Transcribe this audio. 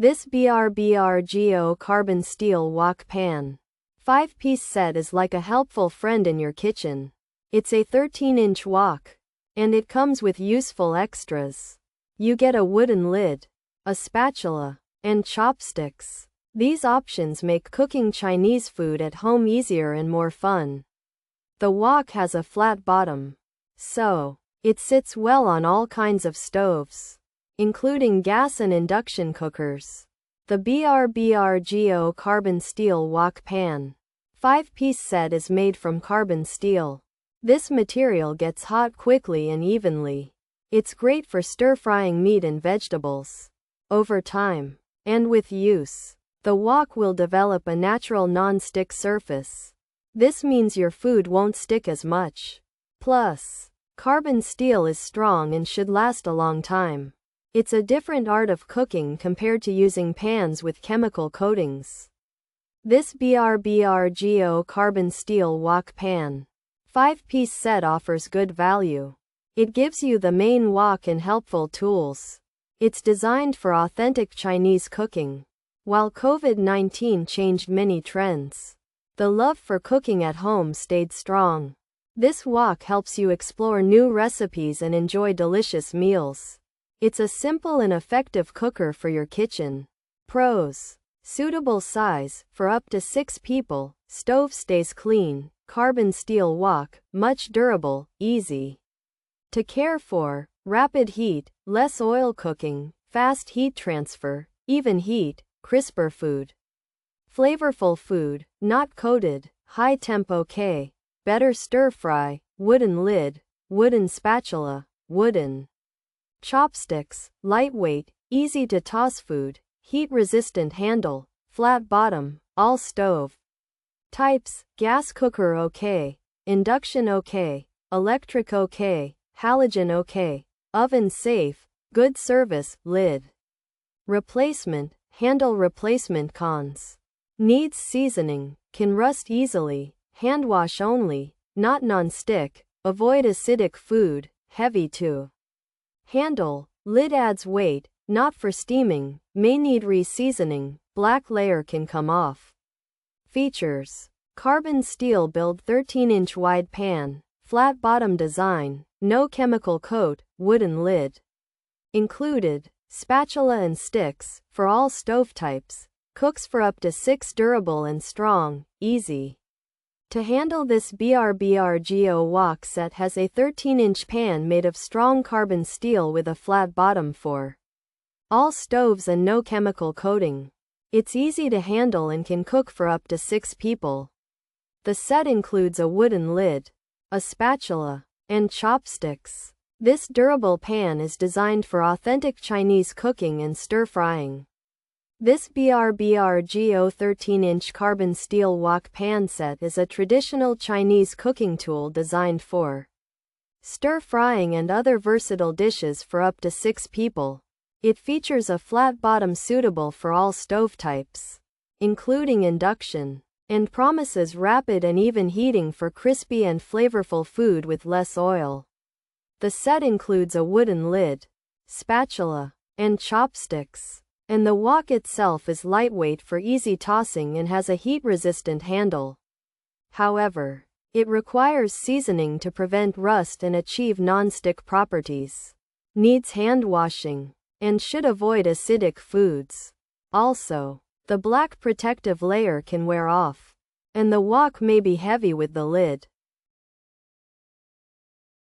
This BrBrGo carbon steel wok pan 5-piece set is like a helpful friend in your kitchen. It's a 13-inch wok, and it comes with useful extras. You get a wooden lid, a spatula, and chopsticks. These options make cooking Chinese food at home easier and more fun. The wok has a flat bottom, so it sits well on all kinds of stoves, including gas and induction cookers. The BrBrGo carbon steel wok pan 5-piece set is made from carbon steel. This material gets hot quickly and evenly. It's great for stir-frying meat and vegetables. Over time, and with use, the wok will develop a natural non-stick surface. This means your food won't stick as much. Plus, carbon steel is strong and should last a long time. It's a different art of cooking compared to using pans with chemical coatings. This BrBrGo carbon steel wok pan 5-piece set offers good value. It gives you the main wok and helpful tools. It's designed for authentic Chinese cooking. While COVID-19 changed many trends, the love for cooking at home stayed strong. This wok helps you explore new recipes and enjoy delicious meals. It's a simple and effective cooker for your kitchen. Pros: suitable size for up to 6 people, stove stays clean, carbon steel wok, much durable, easy to care for, rapid heat, less oil cooking, fast heat transfer, even heat, crisper food. Flavorful food, not coated, high temp okay, better stir fry, wooden lid, wooden spatula, wooden chopsticks, lightweight, easy to toss food, heat resistant handle, flat bottom, all stove types, gas cooker okay, induction okay, electric okay, halogen okay, oven safe, good service, lid replacement, handle replacement. Cons: needs seasoning, can rust easily, hand wash only, not non-stick, avoid acidic food, heavy to handle, lid adds weight, not for steaming, may need re-seasoning, black layer can come off. Features: carbon steel build 13-inch wide pan, flat bottom design, no chemical coat, wooden lid. Included, spatula and sticks, for all stove types, cooks for up to 6, durable and strong, easy to handle. This BrBrGo wok set has a 13-inch pan made of strong carbon steel with a flat bottom for all stoves and no chemical coating. It's easy to handle and can cook for up to 6 people. The set includes a wooden lid, a spatula, and chopsticks. This durable pan is designed for authentic Chinese cooking and stir-frying. This BrBrGo 13-inch carbon steel wok pan set is a traditional Chinese cooking tool designed for stir-frying and other versatile dishes for up to 6 people. It features a flat bottom suitable for all stove types, including induction, and promises rapid and even heating for crispy and flavorful food with less oil. The set includes a wooden lid, spatula, and chopsticks, and the wok itself is lightweight for easy tossing and has a heat-resistant handle. However, it requires seasoning to prevent rust and achieve non-stick properties. Needs hand washing, and should avoid acidic foods. Also, the black protective layer can wear off, and the wok may be heavy with the lid.